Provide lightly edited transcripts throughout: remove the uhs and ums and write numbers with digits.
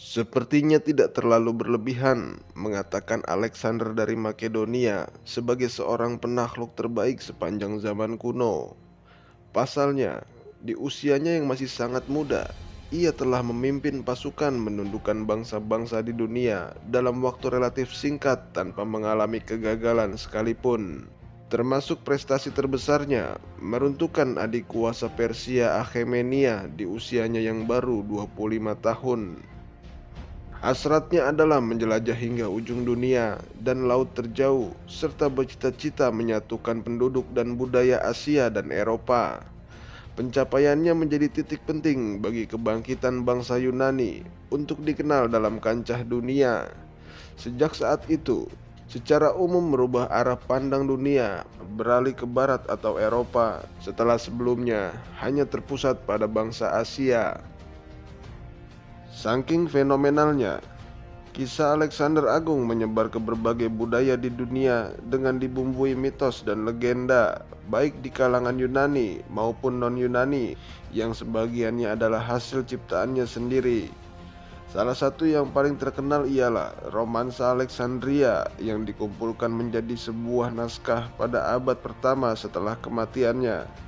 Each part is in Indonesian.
Sepertinya tidak terlalu berlebihan mengatakan Alexander dari Makedonia sebagai seorang penakluk terbaik sepanjang zaman kuno. Pasalnya, di usianya yang masih sangat muda, ia telah memimpin pasukan menundukkan bangsa-bangsa di dunia dalam waktu relatif singkat tanpa mengalami kegagalan sekalipun. Termasuk prestasi terbesarnya, meruntuhkan adik kuasa Persia Akhemenia di usianya yang baru 25 tahun. Hasratnya adalah menjelajah hingga ujung dunia dan laut terjauh, serta bercita-cita menyatukan penduduk dan budaya Asia dan Eropa. Pencapaiannya menjadi titik penting bagi kebangkitan bangsa Yunani untuk dikenal dalam kancah dunia. Sejak saat itu, secara umum merubah arah pandang dunia beralih ke barat atau Eropa setelah sebelumnya hanya terpusat pada bangsa Asia. Saking fenomenalnya, kisah Alexander Agung menyebar ke berbagai budaya di dunia dengan dibumbui mitos dan legenda, baik di kalangan Yunani maupun non-Yunani, yang sebagiannya adalah hasil ciptaannya sendiri. Salah satu yang paling terkenal ialah Romansa Alexandria yang dikumpulkan menjadi sebuah naskah pada abad pertama setelah kematiannya.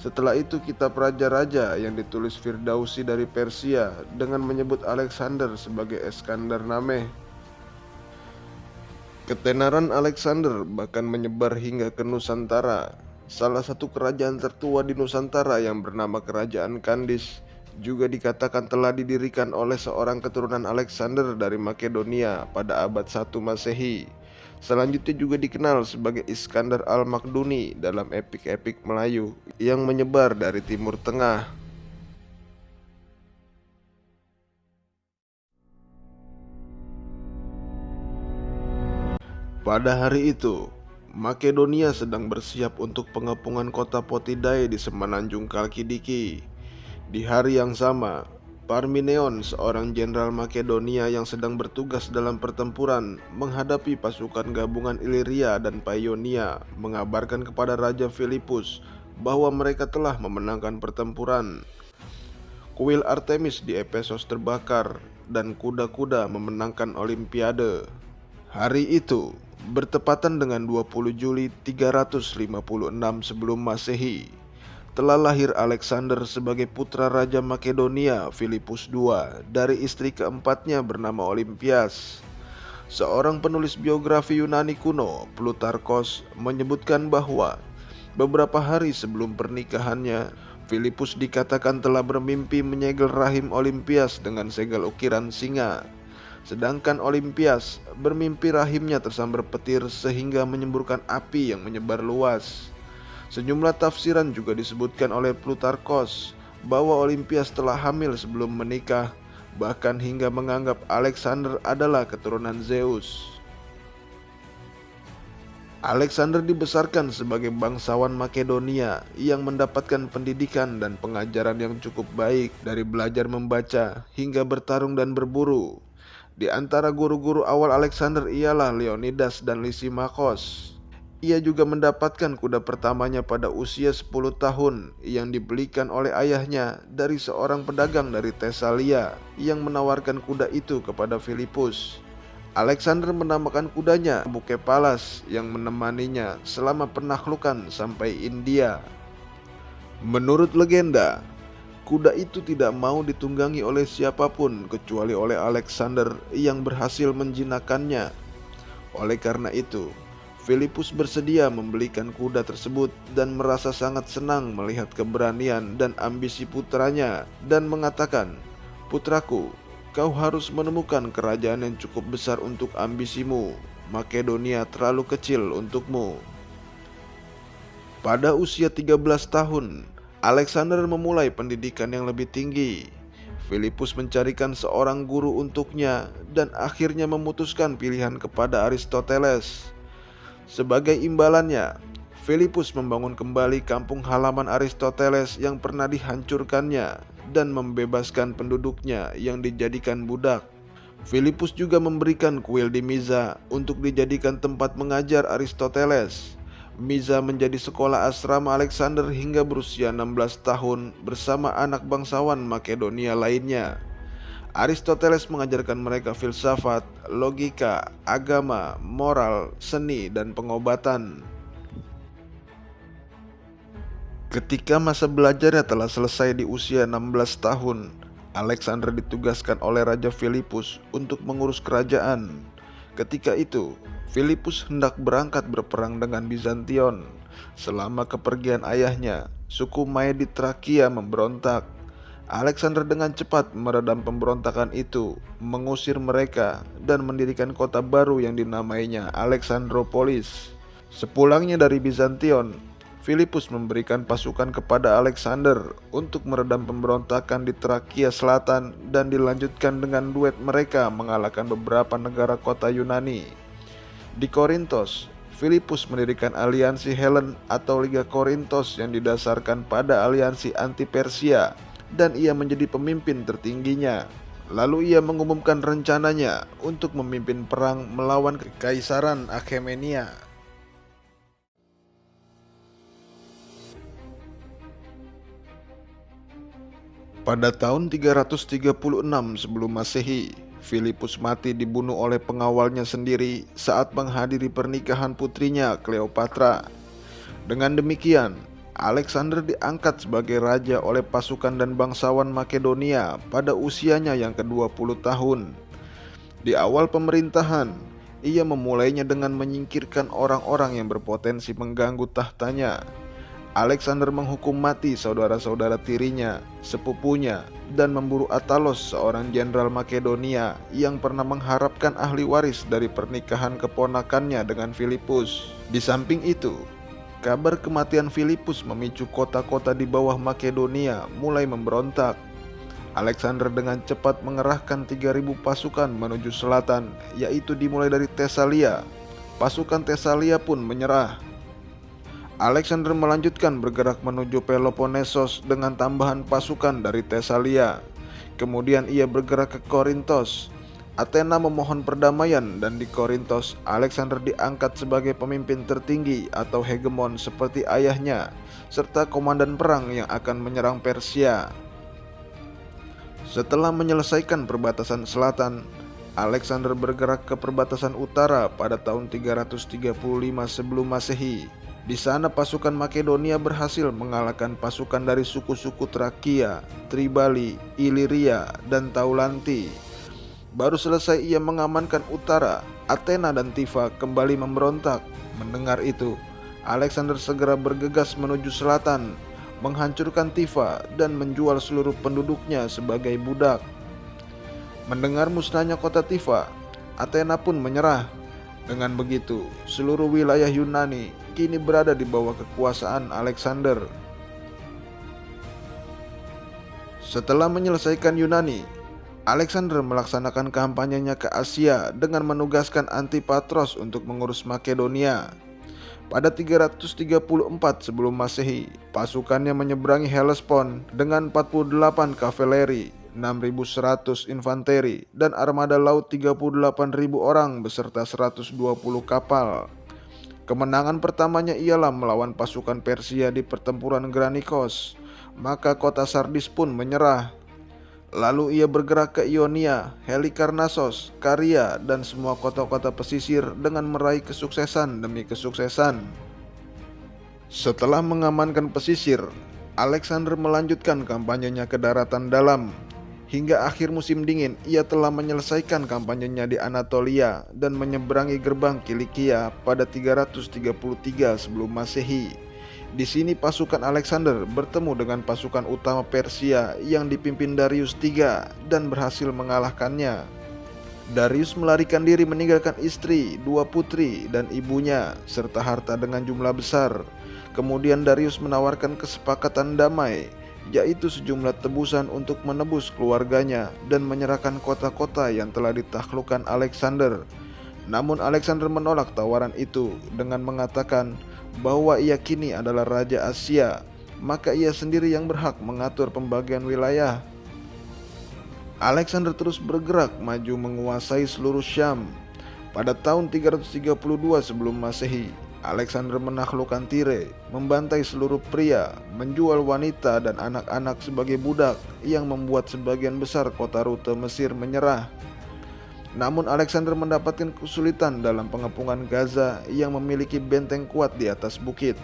Setelah itu kitab Raja-Raja yang ditulis Firdausi dari Persia dengan menyebut Alexander sebagai Iskandar Nameh. Ketenaran Alexander bahkan menyebar hingga ke Nusantara. Salah satu kerajaan tertua di Nusantara yang bernama Kerajaan Kandis juga dikatakan telah didirikan oleh seorang keturunan Alexander dari Makedonia pada abad 1 Masehi. Selanjutnya juga dikenal sebagai Iskandar Al-Makduni dalam epik-epik Melayu yang menyebar dari Timur Tengah. Pada hari itu, Makedonia sedang bersiap untuk pengepungan kota Potidae di semenanjung Kalkidiki. Di hari yang sama, Parmeneon, seorang jenderal Makedonia yang sedang bertugas dalam pertempuran menghadapi pasukan gabungan Iliria dan Paeonia, mengabarkan kepada Raja Filipus bahwa mereka telah memenangkan pertempuran. Kuil Artemis di Efesos terbakar dan kuda-kuda memenangkan Olimpiade. Hari itu bertepatan dengan 20 Juli 356 sebelum Masehi. Telah lahir Alexander sebagai putra Raja Makedonia Filipus II dari istri keempatnya bernama Olimpias. Seorang penulis biografi Yunani kuno, Plutarkos, menyebutkan bahwa beberapa hari sebelum pernikahannya, Filipus dikatakan telah bermimpi menyegel rahim Olimpias dengan segel ukiran singa. Sedangkan Olimpias bermimpi rahimnya tersambar petir sehingga menyemburkan api yang menyebar luas. Sejumlah tafsiran juga disebutkan oleh Plutarkos bahwa Olimpias telah hamil sebelum menikah, bahkan hingga menganggap Alexander adalah keturunan Zeus. Alexander dibesarkan sebagai bangsawan Makedonia yang mendapatkan pendidikan dan pengajaran yang cukup baik, dari belajar membaca hingga bertarung dan berburu. Di antara guru-guru awal Alexander ialah Leonidas dan Lysimachos. Ia juga mendapatkan kuda pertamanya pada usia 10 tahun yang dibelikan oleh ayahnya dari seorang pedagang dari Tesalia yang menawarkan kuda itu kepada Filipus. Alexander menamakan kudanya Bukepalas yang menemaninya selama penaklukan sampai India. Menurut legenda, kuda itu tidak mau ditunggangi oleh siapapun kecuali oleh Alexander yang berhasil menjinakkannya. Oleh karena itu, Filipus bersedia membelikan kuda tersebut dan merasa sangat senang melihat keberanian dan ambisi putranya dan mengatakan, "Putraku, kau harus menemukan kerajaan yang cukup besar untuk ambisimu. Makedonia terlalu kecil untukmu." Pada usia 13 tahun, Alexander memulai pendidikan yang lebih tinggi. Filipus mencarikan seorang guru untuknya dan akhirnya memutuskan pilihan kepada Aristoteles. Sebagai imbalannya, Filipus membangun kembali kampung halaman Aristoteles yang pernah dihancurkannya dan membebaskan penduduknya yang dijadikan budak. Filipus juga memberikan kuil di Miza untuk dijadikan tempat mengajar Aristoteles. Miza menjadi sekolah asrama Alexander hingga berusia 16 tahun bersama anak bangsawan Makedonia lainnya. Aristoteles mengajarkan mereka filsafat, logika, agama, moral, seni, dan pengobatan. Ketika masa belajarnya telah selesai di usia 16 tahun, Alexander ditugaskan oleh Raja Filipus untuk mengurus kerajaan. Ketika itu, Filipus hendak berangkat berperang dengan Bizantion. Selama kepergian ayahnya, suku Mae di Trakia memberontak. Alexander dengan cepat meredam pemberontakan itu, mengusir mereka, dan mendirikan kota baru yang dinamainya Alexandropolis. Sepulangnya dari Bizantion, Filipus memberikan pasukan kepada Alexander untuk meredam pemberontakan di Trakia Selatan dan dilanjutkan dengan duet mereka mengalahkan beberapa negara kota Yunani. Di Korintos, Filipus mendirikan aliansi Helen atau Liga Korintos yang didasarkan pada aliansi anti-Persia dan ia menjadi pemimpin tertingginya. Lalu ia mengumumkan rencananya untuk memimpin perang melawan Kekaisaran Akhemenia. Pada tahun 336 sebelum Masehi, Filipus mati dibunuh oleh pengawalnya sendiri saat menghadiri pernikahan putrinya Cleopatra. Dengan demikian, Alexander diangkat sebagai raja oleh pasukan dan bangsawan Makedonia pada usianya yang ke-20 tahun. Di awal pemerintahan, ia memulainya dengan menyingkirkan orang-orang yang berpotensi mengganggu tahtanya. Alexander menghukum mati saudara-saudara tirinya, sepupunya, dan memburu Atalos, seorang jenderal Makedonia yang pernah mengharapkan ahli waris dari pernikahan keponakannya dengan Filipus. Di samping itu, kabar kematian Filipus memicu kota-kota di bawah Makedonia mulai memberontak. Alexander dengan cepat mengerahkan 3.000 pasukan menuju selatan, yaitu dimulai dari Tesalia. Pasukan Tesalia pun menyerah. Alexander melanjutkan bergerak menuju Peloponnesos dengan tambahan pasukan dari Tesalia. Kemudian ia bergerak ke Korintos. Athena memohon perdamaian dan di Korintos Alexander diangkat sebagai pemimpin tertinggi atau hegemon seperti ayahnya, serta komandan perang yang akan menyerang Persia. Setelah menyelesaikan perbatasan selatan, Alexander bergerak ke perbatasan utara pada tahun 335 sebelum Masehi. Di sana pasukan Makedonia berhasil mengalahkan pasukan dari suku-suku Trakia, Tribali, Iliria, dan Taulanti. Baru selesai ia mengamankan utara, Athena dan Tifa kembali memberontak. Mendengar itu, Alexander segera bergegas menuju selatan, menghancurkan Tifa dan menjual seluruh penduduknya sebagai budak. Mendengar musnahnya kota Tifa, Athena pun menyerah. Dengan begitu, seluruh wilayah Yunani kini berada di bawah kekuasaan Alexander. Setelah menyelesaikan Yunani, Alexander melaksanakan kampanyenya ke Asia dengan menugaskan Antipatros untuk mengurus Makedonia. Pada 334 sebelum Masehi, pasukannya menyeberangi Hellespont dengan 48 kavaleri, 6.100 infanteri, dan armada laut 38.000 orang beserta 120 kapal. Kemenangan pertamanya ialah melawan pasukan Persia di pertempuran Granikos, maka kota Sardis pun menyerah. Lalu ia bergerak ke Ionia, Halikarnassos, Karia, dan semua kota-kota pesisir dengan meraih kesuksesan demi kesuksesan. Setelah mengamankan pesisir, Alexander melanjutkan kampanyenya ke daratan dalam. Hingga akhir musim dingin, ia telah menyelesaikan kampanyenya di Anatolia dan menyeberangi gerbang Kilikia pada 333 sebelum Masehi. Di sini pasukan Alexander bertemu dengan pasukan utama Persia yang dipimpin Darius III dan berhasil mengalahkannya. Darius melarikan diri meninggalkan istri, 2 putri, dan ibunya, serta harta dengan jumlah besar. Kemudian Darius menawarkan kesepakatan damai, yaitu sejumlah tebusan untuk menebus keluarganya dan menyerahkan kota-kota yang telah ditaklukkan Alexander. Namun Alexander menolak tawaran itu dengan mengatakan bahwa ia kini adalah Raja Asia, maka ia sendiri yang berhak mengatur pembagian wilayah. Alexander terus bergerak maju menguasai seluruh Syam. Pada tahun 332 sebelum Masehi, Alexander menaklukkan Tire, membantai seluruh pria, menjual wanita dan anak-anak sebagai budak yang membuat sebagian besar kota rute Mesir menyerah. Namun Alexander mendapatkan kesulitan dalam pengepungan Gaza yang memiliki benteng kuat di atas bukit.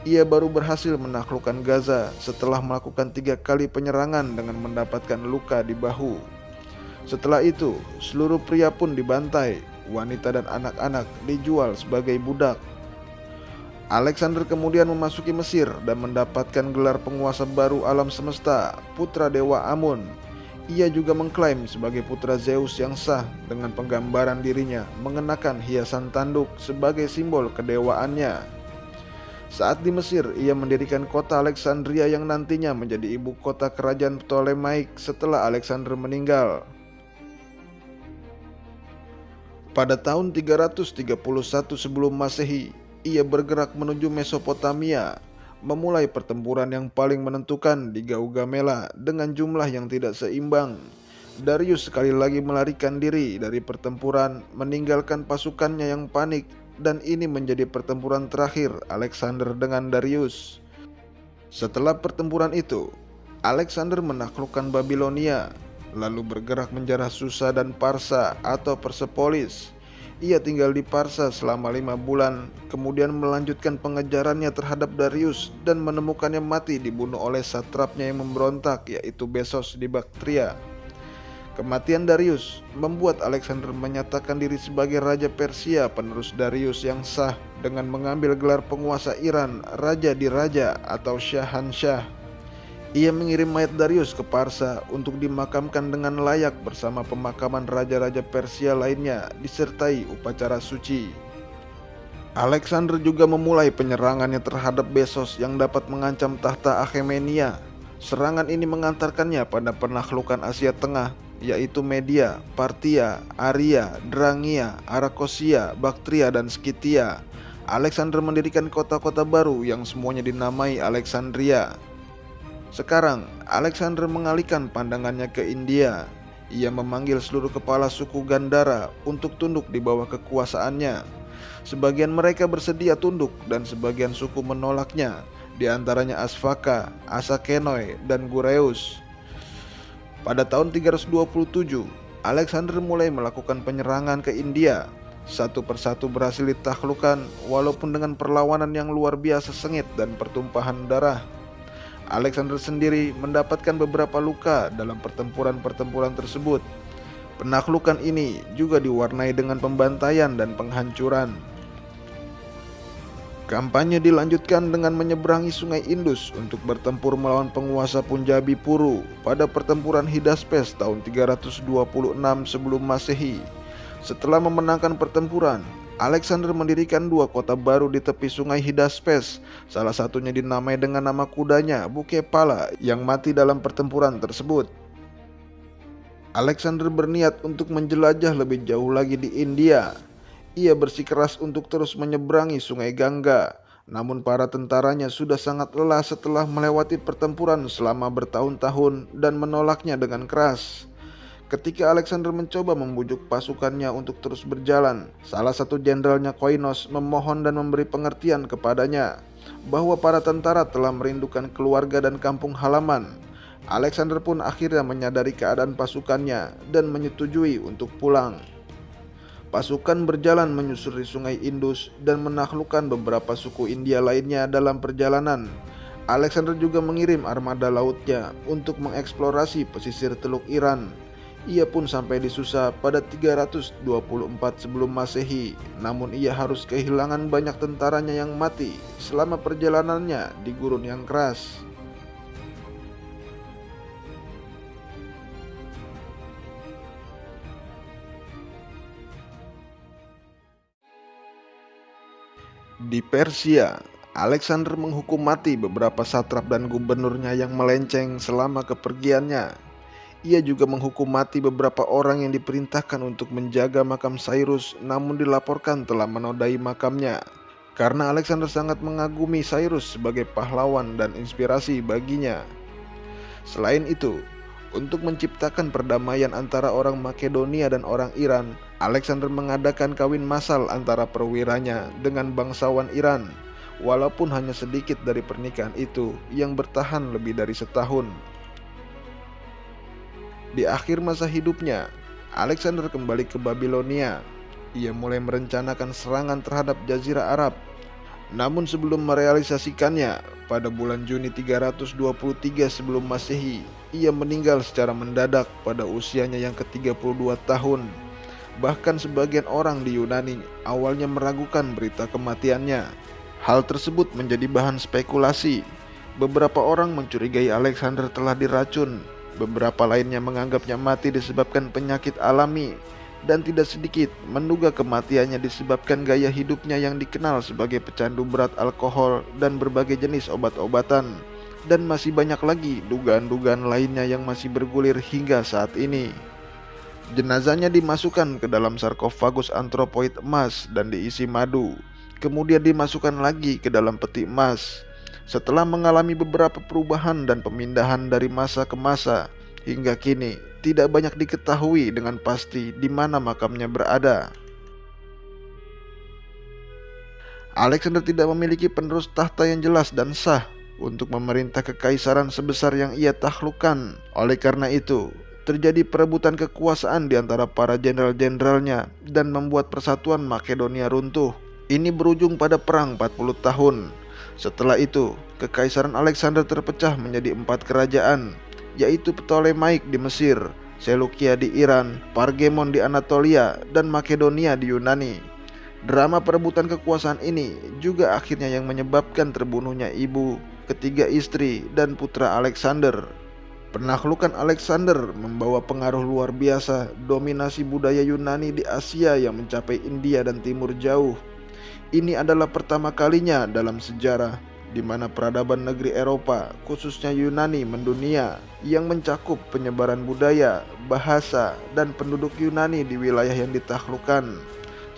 Ia baru berhasil menaklukkan Gaza setelah melakukan 3 kali penyerangan dengan mendapatkan luka di bahu. Setelah itu, seluruh pria pun dibantai, wanita dan anak-anak dijual sebagai budak. Alexander kemudian memasuki Mesir dan mendapatkan gelar penguasa baru alam semesta, putra dewa Amun. Ia juga mengklaim sebagai putra Zeus yang sah dengan penggambaran dirinya mengenakan hiasan tanduk sebagai simbol kedewaannya. Saat di Mesir, ia mendirikan kota Alexandria yang nantinya menjadi ibu kota kerajaan Ptolemaik setelah Alexander meninggal. Pada tahun 331 sebelum Masehi, ia bergerak menuju Mesopotamia, memulai pertempuran yang paling menentukan di Gaugamela dengan jumlah yang tidak seimbang. Darius sekali lagi melarikan diri dari pertempuran, meninggalkan pasukannya yang panik, dan ini menjadi pertempuran terakhir Alexander dengan Darius. Setelah pertempuran itu, Alexander menaklukkan Babilonia, lalu bergerak menjarah Susa dan Parsa atau Persepolis. Ia tinggal di Parsa selama 5 bulan, kemudian melanjutkan pengejarannya terhadap Darius dan menemukannya mati dibunuh oleh satrapnya yang memberontak, yaitu Besos di Baktria. Kematian Darius membuat Alexander menyatakan diri sebagai Raja Persia penerus Darius yang sah dengan mengambil gelar penguasa Iran, Raja di Raja atau Syahansyah. Ia mengirim mayat Darius ke Parsa untuk dimakamkan dengan layak bersama pemakaman raja-raja Persia lainnya disertai upacara suci. Alexander juga memulai penyerangannya terhadap Besos yang dapat mengancam tahta Achaemenia. Serangan ini mengantarkannya pada penaklukan Asia Tengah, yaitu Media, Partia, Aria, Drangia, Arakosia, Baktria, dan Skythia. Alexander mendirikan kota-kota baru yang semuanya dinamai Alexandria. Sekarang, Alexander mengalihkan pandangannya ke India. Ia memanggil seluruh kepala suku Gandhara untuk tunduk di bawah kekuasaannya. Sebagian mereka bersedia tunduk dan sebagian suku menolaknya, di antaranya Asvaka, Asakenoi, dan Gureus. Pada tahun 327, Alexander mulai melakukan penyerangan ke India. Satu persatu berhasil ditaklukkan walaupun dengan perlawanan yang luar biasa sengit dan pertumpahan darah. Alexander sendiri mendapatkan beberapa luka dalam pertempuran-pertempuran tersebut. Penaklukan ini juga diwarnai dengan pembantaian dan penghancuran. Kampanye dilanjutkan dengan menyeberangi sungai Indus untuk bertempur melawan penguasa Punjabi Puru pada pertempuran Hidaspes tahun 326 sebelum Masehi. Setelah memenangkan pertempuran, Alexander mendirikan 2 kota baru di tepi sungai Hidaspes. Salah satunya dinamai dengan nama kudanya, Bukepala, yang mati dalam pertempuran tersebut. Alexander berniat untuk menjelajah lebih jauh lagi di India. Ia bersikeras untuk terus menyeberangi sungai Gangga. Namun para tentaranya sudah sangat lelah setelah melewati pertempuran selama bertahun-tahun dan menolaknya dengan keras. Ketika Alexander mencoba membujuk pasukannya untuk terus berjalan, salah satu jenderalnya Koinos memohon dan memberi pengertian kepadanya bahwa para tentara telah merindukan keluarga dan kampung halaman. Alexander pun akhirnya menyadari keadaan pasukannya dan menyetujui untuk pulang. Pasukan berjalan menyusuri sungai Indus dan menaklukkan beberapa suku India lainnya dalam perjalanan. Alexander juga mengirim armada lautnya untuk mengeksplorasi pesisir Teluk Iran. Ia pun sampai di Susa pada 324 sebelum Masehi, namun ia harus kehilangan banyak tentaranya yang mati selama perjalanannya di gurun yang keras. Di Persia, Alexander menghukum mati beberapa satrap dan gubernurnya yang melenceng selama kepergiannya. Ia juga menghukum mati beberapa orang yang diperintahkan untuk menjaga makam Cyrus, namun dilaporkan telah menodai makamnya. Karena Alexander sangat mengagumi Cyrus sebagai pahlawan dan inspirasi baginya. Selain itu, untuk menciptakan perdamaian antara orang Makedonia dan orang Iran, Alexander mengadakan kawin massal antara perwiranya dengan bangsawan Iran, walaupun hanya sedikit dari pernikahan itu yang bertahan lebih dari setahun. Di akhir masa hidupnya, Alexander kembali ke Babilonia. Ia mulai merencanakan serangan terhadap Jazirah Arab. Namun sebelum merealisasikannya, pada bulan Juni 323 sebelum Masehi, ia meninggal secara mendadak pada usianya yang ke-32 tahun. Bahkan sebagian orang di Yunani awalnya meragukan berita kematiannya. Hal tersebut menjadi bahan spekulasi. Beberapa orang mencurigai Alexander telah diracun. Beberapa lainnya menganggapnya mati disebabkan penyakit alami. Dan tidak sedikit menduga kematiannya disebabkan gaya hidupnya yang dikenal sebagai pecandu berat alkohol dan berbagai jenis obat-obatan. Dan masih banyak lagi dugaan-dugaan lainnya yang masih bergulir hingga saat ini. Jenazahnya dimasukkan ke dalam sarkofagus antropoid emas dan diisi madu. Kemudian dimasukkan lagi ke dalam peti emas. Setelah mengalami beberapa perubahan dan pemindahan dari masa ke masa, hingga kini tidak banyak diketahui dengan pasti di mana makamnya berada. Alexander tidak memiliki penerus tahta yang jelas dan sah untuk memerintah kekaisaran sebesar yang ia taklukkan. Oleh karena itu, terjadi perebutan kekuasaan di antara para jenderal-jenderalnya dan membuat persatuan Makedonia runtuh. Ini berujung pada perang 40 tahun. Setelah itu, kekaisaran Alexander terpecah menjadi 4 kerajaan, yaitu Ptolemaik di Mesir, Seleukia di Iran, Pargemon di Anatolia, dan Makedonia di Yunani. Drama perebutan kekuasaan ini juga akhirnya yang menyebabkan terbunuhnya ibu, ketiga istri, dan putra Alexander. Penaklukan Alexander membawa pengaruh luar biasa dominasi budaya Yunani di Asia yang mencapai India dan Timur Jauh. Ini adalah pertama kalinya dalam sejarah di mana peradaban negeri Eropa, khususnya Yunani, mendunia, yang mencakup penyebaran budaya, bahasa, dan penduduk Yunani di wilayah yang ditaklukkan,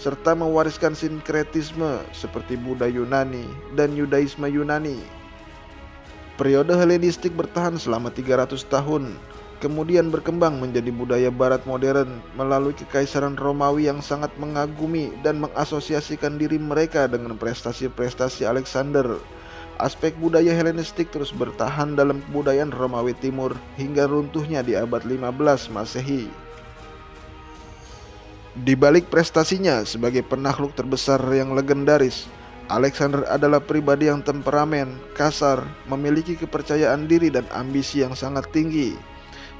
serta mewariskan sinkretisme seperti Buddha Yunani dan Yudaisme Yunani. Periode Helenistik bertahan selama 300 tahun, kemudian berkembang menjadi budaya barat modern melalui kekaisaran Romawi yang sangat mengagumi dan mengasosiasikan diri mereka dengan prestasi-prestasi Alexander. Aspek budaya Helenistik terus bertahan dalam kebudayaan Romawi Timur hingga runtuhnya di abad 15 Masehi. Di balik prestasinya sebagai penakluk terbesar yang legendaris, Alexander adalah pribadi yang temperamen, kasar, memiliki kepercayaan diri dan ambisi yang sangat tinggi.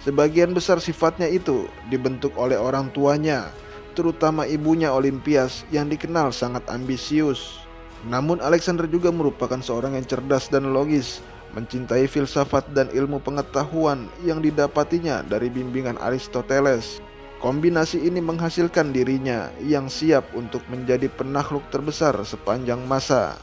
Sebagian besar sifatnya itu dibentuk oleh orang tuanya, terutama ibunya Olimpias yang dikenal sangat ambisius. Namun Alexander juga merupakan seorang yang cerdas dan logis, mencintai filsafat dan ilmu pengetahuan yang didapatinya dari bimbingan Aristoteles. Kombinasi ini menghasilkan dirinya yang siap untuk menjadi penakluk terbesar sepanjang masa.